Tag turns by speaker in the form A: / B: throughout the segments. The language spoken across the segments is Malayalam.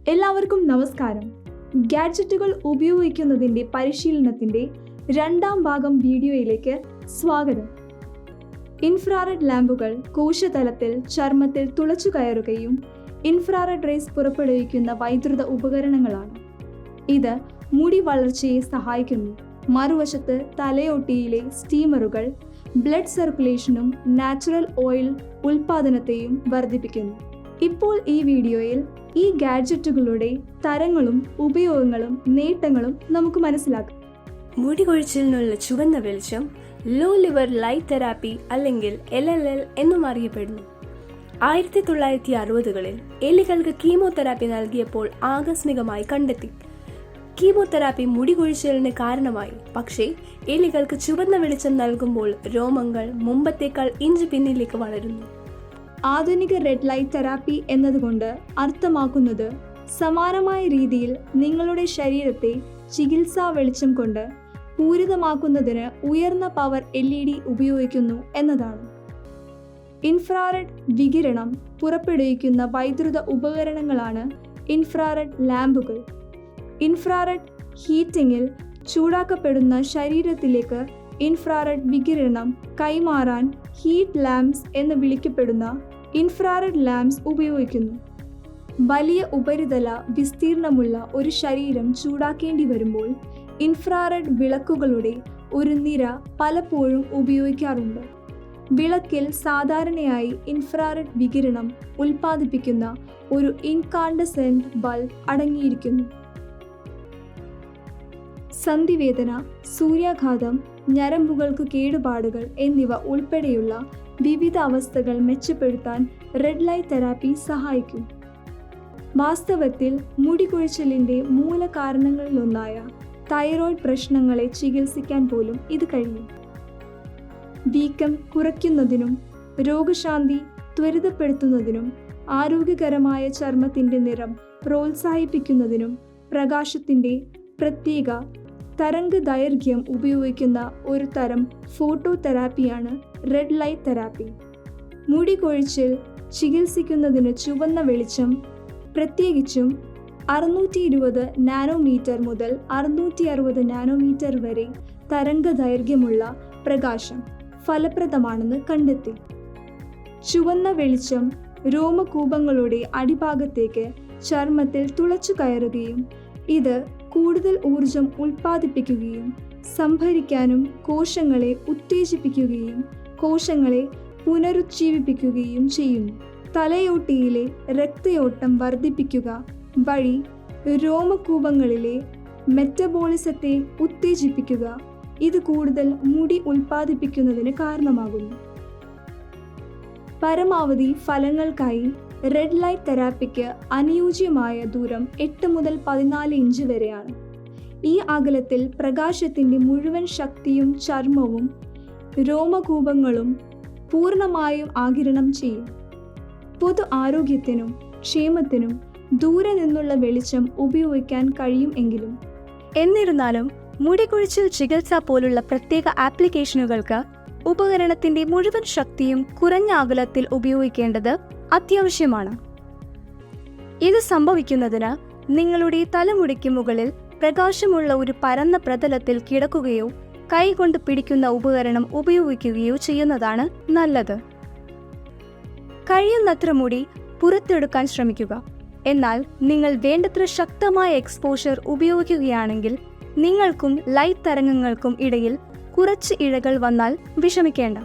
A: എല്ലാവർക്കും നമസ്കാരം. ഗാഡ്ജറ്റുകൾ ഉപയോഗിക്കുന്നതിൻ്റെ പരിശീലനത്തിൻ്റെ രണ്ടാം ഭാഗം വീഡിയോയിലേക്ക് സ്വാഗതം. ഇൻഫ്രാറെഡ് ലാമ്പുകൾ കോശതലത്തിൽ ചർമ്മത്തിൽ തുളച്ചു കയറുകയും ഇൻഫ്രാറെഡ് റേസ് പുറപ്പെടുവിക്കുന്ന വൈദ്യുത ഉപകരണങ്ങളാണ്. ഇത് മുടി വളർച്ചയെ സഹായിക്കുന്നു. മറുവശത്ത് തലയോട്ടിയിലെ സ്റ്റീമറുകൾ ബ്ലഡ് സർക്കുലേഷനും നാച്ചുറൽ ഓയിൽ ഉൽപാദനത്തെയും വർദ്ധിപ്പിക്കുന്നു. ഇപ്പോൾ ഈ വീഡിയോയിൽ ഈ ഗാഡ്ജറ്റുകളുടെ തരങ്ങളും ഉപയോഗങ്ങളും നേട്ടങ്ങളും നമുക്ക് മനസ്സിലാക്കാം.
B: മുടി കൊഴിച്ചിലിനുള്ള ചുവന്ന വെളിച്ചം ലോ ലിവർ ലൈറ്റ് തെറാപ്പി അല്ലെങ്കിൽ LLL എന്നും അറിയപ്പെടുന്നു. 1960കളിൽ എലികൾക്ക് കീമോതെറാപ്പി നൽകിയപ്പോൾ ആകസ്മികമായി കണ്ടെത്തി. കീമോതെറാപ്പി മുടി കൊഴിച്ചിലിന് കാരണമായി. പക്ഷേ എലികൾക്ക് ചുവന്ന വെളിച്ചം നൽകുമ്പോൾ രോമങ്ങൾ മുമ്പത്തേക്കാൾ ഇഞ്ച് പിന്നിലേക്ക് വളരുന്നു.
A: ആധുനിക റെഡ് ലൈറ്റ് തെറാപ്പി എന്നതുകൊണ്ട് അർത്ഥമാക്കുന്നത് സമാനമായ രീതിയിൽ നിങ്ങളുടെ ശരീരത്തെ ചികിത്സാ വെളിച്ചം കൊണ്ട് പൂരിതമാക്കുന്നതിന് ഉയർന്ന പവർ LED ഉപയോഗിക്കുന്നു എന്നതാണ്. ഇൻഫ്രാറെഡ് വികിരണം പുറപ്പെടുവിക്കുന്ന വൈദ്യുത ഉപകരണങ്ങളാണ് ഇൻഫ്രാറെഡ് ലാമ്പുകൾ. ഇൻഫ്രാറെഡ് ഹീറ്റിംഗിൽ ചൂടാക്കപ്പെടുന്ന ശരീരത്തിലേക്ക് ഇൻഫ്രാറെഡ് വികിരണം കൈമാറാൻ ഹീറ്റ് ലാംപ്സ് എന്ന് വിളിക്കപ്പെടുന്ന ഇൻഫ്രാറെഡ് ലാംപ്സ് ഉപയോഗിക്കുന്നു. വലിയ ഉപരിതല വിസ്തീർണമുള്ള ഒരു ശരീരം ചൂടാക്കേണ്ടി വരുമ്പോൾ ഇൻഫ്രാറെഡ് വിളക്കുകളുടെ ഒരു നിര പലപ്പോഴും ഉപയോഗിക്കാറുണ്ട്. വിളക്കിൽ സാധാരണയായി ഇൻഫ്രാറെഡ് വികിരണം ഉൽപ്പാദിപ്പിക്കുന്ന ഒരു ഇൻകാൻഡസെന്റ് ബൾബ് അടങ്ങിയിരിക്കുന്നു. സന്ധിവേദന, സൂര്യാഘാതം, ഞരമ്പുകൾക്ക് കേടുപാടുകൾ എന്നിവ ഉൾപ്പെടെയുള്ള വിവിധ അവസ്ഥകൾ മെച്ചപ്പെടുത്താൻ റെഡ് ലൈറ്റ് തെറാപ്പി സഹായിക്കും. വാസ്തവത്തിൽ മുടി കൊഴിച്ചിലിൻ്റെ മൂലകാരണങ്ങളിലൊന്നായ തൈറോയ്ഡ് പ്രശ്നങ്ങളെ ചികിത്സിക്കാൻ പോലും ഇത് കഴിയും. വീക്കം കുറയ്ക്കുന്നതിനും രോഗശാന്തി ത്വരിതപ്പെടുത്തുന്നതിനും ആരോഗ്യകരമായ ചർമ്മത്തിൻ്റെ നിറം പ്രോത്സാഹിപ്പിക്കുന്നതിനും പ്രകാശത്തിൻ്റെ പ്രത്യേക തരംഗദൈർഘ്യം ഉപയോഗിക്കുന്ന ഒരു തരം ഫോട്ടോ തെറാപ്പിയാണ് റെഡ് ലൈറ്റ് തെറാപ്പി. മുടി കൊഴിച്ചിൽ ചികിത്സിക്കുന്നതിന് ചുവന്ന വെളിച്ചം, പ്രത്യേകിച്ചും 620 നാനോമീറ്റർ മുതൽ 660 നാനോമീറ്റർ വരെ തരംഗദൈർഘ്യമുള്ള പ്രകാശം ഫലപ്രദമാണെന്ന് കണ്ടെത്തി. ചുവന്ന വെളിച്ചം രോമകൂപങ്ങളുടെ അടിഭാഗത്തേക്ക് ചർമ്മത്തിൽ തുളച്ചു കയറുകയും ഇത് കൂടുതൽ ഊർജം ഉൽപ്പാദിപ്പിക്കുകയും സംഭരിക്കാനും കോശങ്ങളെ ഉത്തേജിപ്പിക്കുകയും കോശങ്ങളെ പുനരുജ്ജീവിപ്പിക്കുകയും ചെയ്യുന്നു. തലയോട്ടിയിലെ രക്തയോട്ടം വർദ്ധിപ്പിക്കുക വഴി രോമകൂപങ്ങളിലെ മെറ്റബോളിസത്തെ ഉത്തേജിപ്പിക്കുക. ഇത് കൂടുതൽ മുടി ഉൽപ്പാദിപ്പിക്കുന്നതിന് കാരണമാകുന്നു. പരമാവധി ഫലങ്ങൾക്കായി റെഡ് ലൈറ്റ് തെറാപ്പിക്ക് അനുയോജ്യമായ ദൂരം 8 മുതൽ 14 ഇഞ്ച് വരെയാണ്. ഈ അകലത്തിൽ പ്രകാശത്തിൻ്റെ മുഴുവൻ ശക്തിയും ചർമ്മവും രോമകൂപങ്ങളും പൂർണ്ണമായും ആഗിരണം ചെയ്യും. പൊതു ആരോഗ്യത്തിനും ക്ഷേമത്തിനും ദൂരെ നിന്നുള്ള വെളിച്ചം ഉപയോഗിക്കാൻ കഴിയും എങ്കിലും
B: എന്നിരുന്നാലും മുടി കൊഴിച്ചിൽ ചികിത്സ പോലുള്ള പ്രത്യേക ആപ്ലിക്കേഷനുകൾക്ക് ഉപകരണത്തിന്റെ മുഴുവൻ ശക്തിയും കുറഞ്ഞ അകലത്തിൽ ഉപയോഗിക്കേണ്ടത് അത്യാവശ്യമാണ്. ഇത് സംഭവിക്കുന്നതിന് നിങ്ങളുടെ തലമുടിക്ക് മുകളിൽ പ്രകാശമുള്ള ഒരു പരന്ന പ്രതലത്തിൽ കിടക്കുകയോ കൈകൊണ്ട് പിടിക്കുന്ന ഉപകരണം ഉപയോഗിക്കുകയോ ചെയ്യുന്നതാണ് നല്ലത്. കഴിയുന്നത്ര മുടി പുറത്തെടുക്കാൻ ശ്രമിക്കുക. എന്നാൽ നിങ്ങൾ വേണ്ടത്ര ശക്തമായ എക്സ്പോഷർ ഉപയോഗിക്കുകയാണെങ്കിൽ നിങ്ങൾക്കും ലൈറ്റ് തരംഗങ്ങൾക്കും ഇടയിൽ കുറച്ച് ഇഴകൾ വന്നാൽ വിഷമിക്കേണ്ട.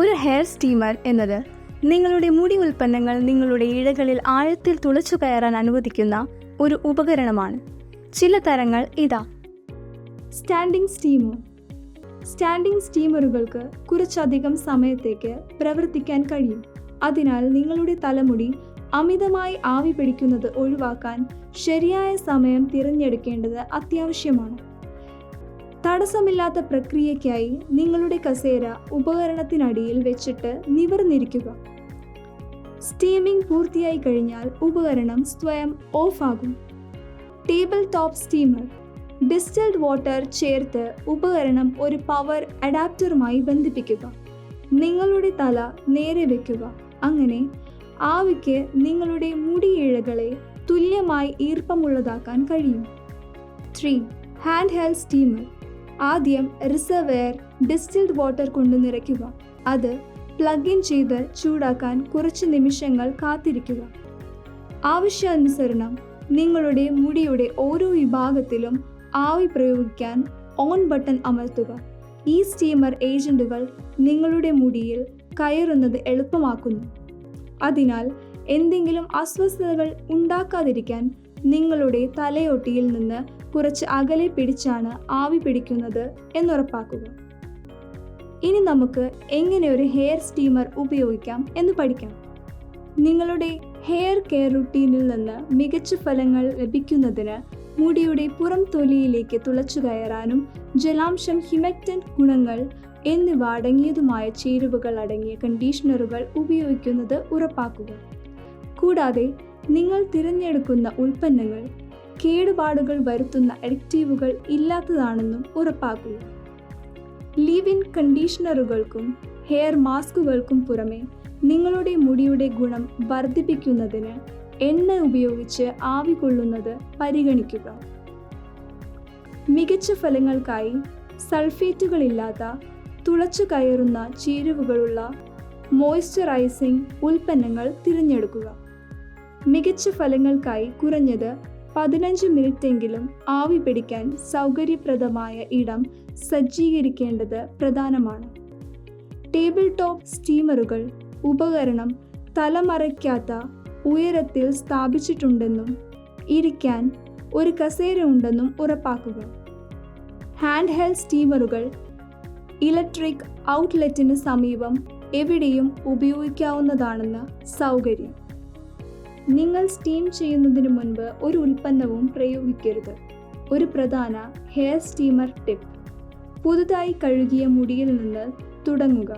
B: ഒരു ഹെയർ സ്റ്റീമർ എന്നത് നിങ്ങളുടെ മുടി ഉൽപ്പന്നങ്ങൾ നിങ്ങളുടെ ഇഴകളിൽ ആഴത്തിൽ തുളച്ചു കയറാൻ അനുവദിക്കുന്ന ഒരു ഉപകരണമാണ്. ചില തരങ്ങൾ ഇതാ.
A: Standing steamer. സ്റ്റാൻഡിംഗ് സ്റ്റീമറുകൾക്ക് കുറച്ചധികം സമയത്തേക്ക് പ്രവർത്തിക്കാൻ കഴിയും. അതിനാൽ നിങ്ങളുടെ തലമുടി അമിതമായി ആവി പിടിക്കുന്നത് ഒഴിവാക്കാൻ ശരിയായ സമയം തിരഞ്ഞെടുക്കേണ്ടത് അത്യാവശ്യമാണ്. തടസ്സമില്ലാത്ത പ്രക്രിയയ്ക്കായി നിങ്ങളുടെ കസേര ഉപകരണത്തിനടിയിൽ വെച്ചിട്ട് നിവർന്നിരിക്കുക. സ്റ്റീമിംഗ് പൂർത്തിയായി കഴിഞ്ഞാൽ ഉപകരണം സ്വയം ഓഫ് ആകും. Table top steamer. Distilled water ചേർത്ത് ഉപകരണം ഒരു പവർ അഡാപ്റ്ററുമായി ബന്ധിപ്പിക്കുക. നിങ്ങളുടെ തല നേരെ വയ്ക്കുക. അങ്ങനെ ആവിക്ക് നിങ്ങളുടെ മുടിയിഴകളെ തുല്യ അധികമായി ഈർപ്പമുള്ളതാക്കാൻ കഴിയും. 3. Hand held steamer. ആദ്യം റിസർവെയർ ഡിസ്റ്റിൽഡ് വാട്ടർ കൊണ്ട് നിറയ്ക്കുക. അത് പ്ലഗ് ഇൻ ചെയ്ത് ചൂടാക്കാൻ കുറച്ച് നിമിഷങ്ങൾ കാത്തിരിക്കുക. ആവശ്യാനുസരണം നിങ്ങളുടെ മുടിയുടെ ഓരോ വിഭാഗത്തിലും ആവി പ്രയോഗിക്കാൻ ഓൺ ബട്ടൺ അമർത്തുക. ഈ സ്റ്റീമർ ഏജന്റുകൾ നിങ്ങളുടെ മുടിയിൽ കയറുന്നത് എളുപ്പമാക്കുന്നു. അതിനാൽ എന്തെങ്കിലും അസ്വസ്ഥതകൾ ഉണ്ടാക്കാതിരിക്കാൻ നിങ്ങളുടെ തലയോട്ടിയിൽ നിന്ന് കുറച്ച് അകലെ പിടിച്ചാണ് ആവി പിടിക്കുന്നത് എന്നുറപ്പാക്കുക. ഇനി നമുക്ക് എങ്ങനെ ഒരു ഹെയർ സ്റ്റീമർ ഉപയോഗിക്കാം എന്ന് പഠിക്കാം. നിങ്ങളുടെ ഹെയർ കെയർ റുട്ടീനിൽ നിന്ന് മികച്ച ഫലങ്ങൾ ലഭിക്കുന്നതിന് മുടിയുടെ പുറം തൊലിയിലേക്ക് തുളച്ചു കയറാനും ജലാംശം, ഹ്യൂമക്റ്റന്റ് ഗുണങ്ങൾ എന്നിവ അടങ്ങിയതുമായ ചേരുവകൾ അടങ്ങിയ കണ്ടീഷണറുകൾ ഉപയോഗിക്കുന്നത് ഉറപ്പാക്കുക. കൂടാതെ നിങ്ങൾ തിരഞ്ഞെടുക്കുന്ന ഉൽപ്പന്നങ്ങൾ കേടുപാടുകൾ വരുത്തുന്ന അഡിക്റ്റീവുകൾ ഇല്ലാത്തതാണെന്നും ഉറപ്പാക്കുക. ലീവ് ഇൻ കണ്ടീഷണറുകൾക്കും ഹെയർ മാസ്കുകൾക്കും പുറമെ നിങ്ങളുടെ മുടിയുടെ ഗുണം വർദ്ധിപ്പിക്കുന്നതിന് എണ്ണ ഉപയോഗിച്ച് ആവി കൊള്ളുന്നത് പരിഗണിക്കുക. മികച്ച ഫലങ്ങൾക്കായി സൾഫേറ്റുകളില്ലാത്ത തുളച്ചു കയറുന്ന ചേരുവകളുള്ള മോയ്സ്ചറൈസിംഗ് ഉൽപ്പന്നങ്ങൾ തിരഞ്ഞെടുക്കുക. മികച്ച ഫലങ്ങൾക്കായി കുറഞ്ഞത് 15 മിനിറ്റെങ്കിലും ആവി പിടിക്കാൻ സൗകര്യപ്രദമായ ഇടം സജ്ജീകരിക്കേണ്ടത് പ്രധാനമാണ്. ടേബിൾ ടോപ്പ് സ്റ്റീമറുകൾ ഉപകരണം തലമറയ്ക്കാത്ത ഉയരത്തിൽ സ്ഥാപിച്ചിട്ടുണ്ടെന്നും ഇരിക്കാൻ ഒരു കസേര ഉണ്ടെന്നും ഉറപ്പാക്കുക. ഹാൻഡ് ഹെൽഡ് സ്റ്റീമറുകൾ ഇലക്ട്രിക് ഔട്ട്ലെറ്റിന് സമീപം എവിടെയും ഉപയോഗിക്കാവുന്നതാണെന്ന് സൗകര്യം. നിങ്ങൾ സ്റ്റീം ചെയ്യുന്നതിന് മുൻപ് ഒരു ഉൽപ്പന്നവും പ്രയോഗിക്കരുത്. ഒരു പ്രധാന ഹെയർ സ്റ്റീമർ ടിപ്പ്: പുതുതായി കഴുകിയ മുടിയിൽ നിന്ന് തുടങ്ങുക.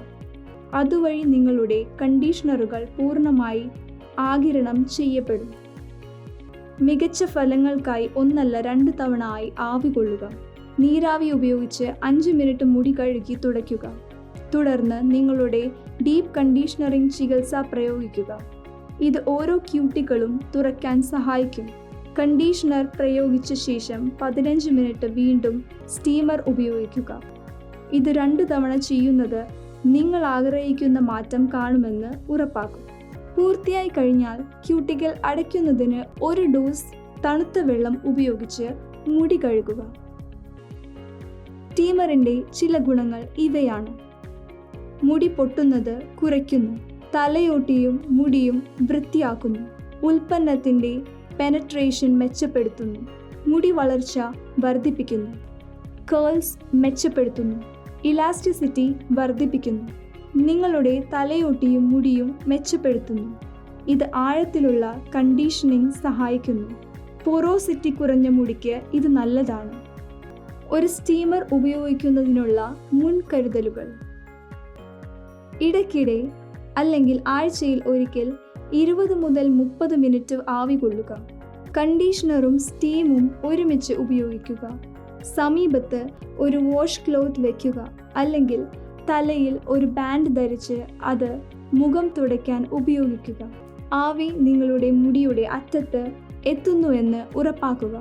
A: അതുവഴി നിങ്ങളുടെ കണ്ടീഷണറുകൾ പൂർണ്ണമായി ആഗിരണം ചെയ്യപ്പെടും. മികച്ച ഫലങ്ങൾക്കായി 1 അല്ല 2 തവണ ആയി ആവി കൊള്ളുക. നീരാവി ഉപയോഗിച്ച് 5 മിനിറ്റ് മുടി കഴുകി തുടയ്ക്കുക. തുടർന്ന് നിങ്ങളുടെ ഡീപ്പ് കണ്ടീഷണറിംഗ് ചികിത്സ പ്രയോഗിക്കുക. ഇത് ഓരോ ക്യൂട്ടിക്കളും തുറക്കാൻ സഹായിക്കും. കണ്ടീഷണർ പ്രയോഗിച്ച ശേഷം 15 മിനിറ്റ് വീണ്ടും സ്റ്റീമർ ഉപയോഗിക്കുക. ഇത് 2 തവണ ചെയ്യുന്നത് നിങ്ങൾ ആഗ്രഹിക്കുന്ന മാറ്റം കാണുമെന്ന് ഉറപ്പാക്കും. പൂർത്തിയായി കഴിഞ്ഞാൽ ക്യൂട്ടിക്കൽ അടയ്ക്കുന്നതിന് 1 ഡോസ് തണുത്ത വെള്ളം ഉപയോഗിച്ച് മുടി കഴുകുക. സ്റ്റീമറിൻ്റെ ചില ഗുണങ്ങൾ ഇവയാണ്: മുടി പൊട്ടുന്നത് കുറയ്ക്കുന്നു, തലയോട്ടിയും മുടിയും വൃത്തിയാക്കുന്നു, ഉൽപ്പന്നത്തിൻ്റെ പെനട്രേഷൻ മെച്ചപ്പെടുത്തുന്നു, മുടി വളർച്ച വർദ്ധിപ്പിക്കുന്നു, കേൾസ് മെച്ചപ്പെടുത്തുന്നു, ഇലാസ്റ്റിസിറ്റി വർദ്ധിപ്പിക്കുന്നു, നിങ്ങളുടെ തലയോട്ടിയും മുടിയും മെച്ചപ്പെടുത്തുന്നു. ഇത് ആഴത്തിലുള്ള കണ്ടീഷനിങ് സഹായിക്കുന്നു. പോറോസിറ്റി കുറഞ്ഞ മുടിക്ക് ഇത് നല്ലതാണ്. ഒരു സ്റ്റീമർ ഉപയോഗിക്കുന്നതിനുള്ള മുൻകരുതലുകൾ: ഇടയ്ക്കിടെ അല്ലെങ്കിൽ ആഴ്ചയിൽ ഒരിക്കൽ 20 മുതൽ 30 മിനിറ്റ് ആവി കൊള്ളുക. കണ്ടീഷണറും സ്റ്റീമും ഒരുമിച്ച് ഉപയോഗിക്കുക. സമീപത്ത് ഒരു വാഷ് ക്ലോത്ത് വയ്ക്കുക, അല്ലെങ്കിൽ തലയിൽ ഒരു ബാൻഡ് ധരിച്ച് അത് മുഖം തുടയ്ക്കാൻ ഉപയോഗിക്കുക. ആവി നിങ്ങളുടെ മുടിയുടെ അറ്റത്ത് എത്തുന്നുവെന്ന് ഉറപ്പാക്കുക.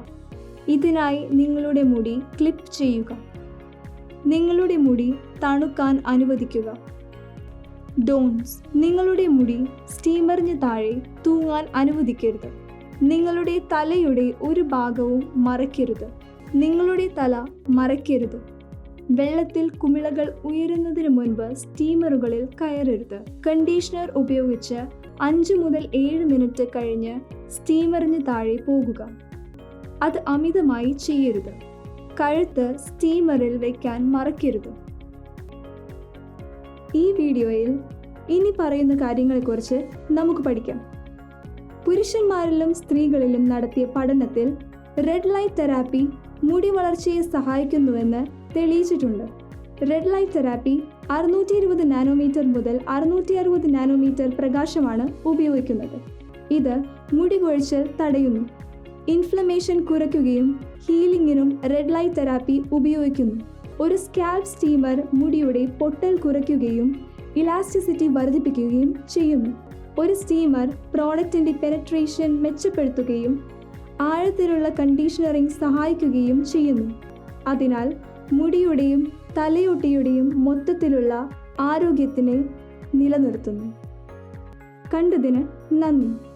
A: ഇതിനായി നിങ്ങളുടെ മുടി ക്ലിപ്പ് ചെയ്യുക. നിങ്ങളുടെ മുടി തണുക്കാൻ അനുവദിക്കുക. ഡോൺസ്: നിങ്ങളുടെ മുടി സ്റ്റീമറിന് താഴെ തൂങ്ങാൻ അനുവദിക്കരുത്. നിങ്ങളുടെ തലയുടെ ഒരു ഭാഗവും മറയ്ക്കരുത്. നിങ്ങളുടെ തല മറയ്ക്കരുത്. വെള്ളത്തിൽ കുമിളകൾ ഉയരുന്നതിന് മുൻപ് സ്റ്റീമറുകളിൽ കയറരുത്. കണ്ടീഷണർ ഉപയോഗിച്ച് 5 മുതൽ 7 മിനിറ്റ് കഴിഞ്ഞ് സ്റ്റീമറിന് താഴെ പോകുക. അത് അമിതമായി ചെയ്യരുത്. കഴുത്ത് സ്റ്റീമറിൽ വയ്ക്കാൻ മറക്കരുത്. ഈ വീഡിയോയിൽ ഇനി പറയുന്ന കാര്യങ്ങളെക്കുറിച്ച് നമുക്ക് പഠിക്കാം. പുരുഷന്മാരിലും സ്ത്രീകളിലും നടത്തിയ പഠനത്തിൽ റെഡ് ലൈറ്റ് തെറാപ്പി മുടി വളർച്ചയെ സഹായിക്കുന്നുവെന്ന് തെളിയിച്ചിട്ടുണ്ട്. റെഡ് ലൈറ്റ് തെറാപ്പി 620 നാനോമീറ്റർ മുതൽ 660 നാനോമീറ്റർ പ്രകാശമാണ് ഉപയോഗിക്കുന്നത്. ഇത് മുടി കൊഴിച്ചൽ തടയുന്നു. ഇൻഫ്ലമേഷൻ കുറയ്ക്കുകയും ഹീലിംഗിനും റെഡ് ലൈറ്റ് തെറാപ്പി ഉപയോഗിക്കുന്നു. ഒരു സ്കാൽപ് സ്റ്റീമർ മുടിയുടെ പൊട്ടൽ കുറയ്ക്കുകയും ഇലാസ്റ്റിസിറ്റി വർദ്ധിപ്പിക്കുകയും ചെയ്യുന്നു. ഒരു സ്റ്റീമർ പ്രോഡക്റ്റിൻ്റെ പെനട്രേഷൻ മെച്ചപ്പെടുത്തുകയും ആഴത്തിലുള്ള കണ്ടീഷണറിംഗ് സഹായിക്കുകയും ചെയ്യുന്നു. അതിനാൽ മുടിയുടെയും തലയോട്ടിയുടെയും മൊത്തത്തിലുള്ള ആരോഗ്യത്തിനെ നിലനിർത്തുന്നു. കണ്ടതിന് നന്ദി.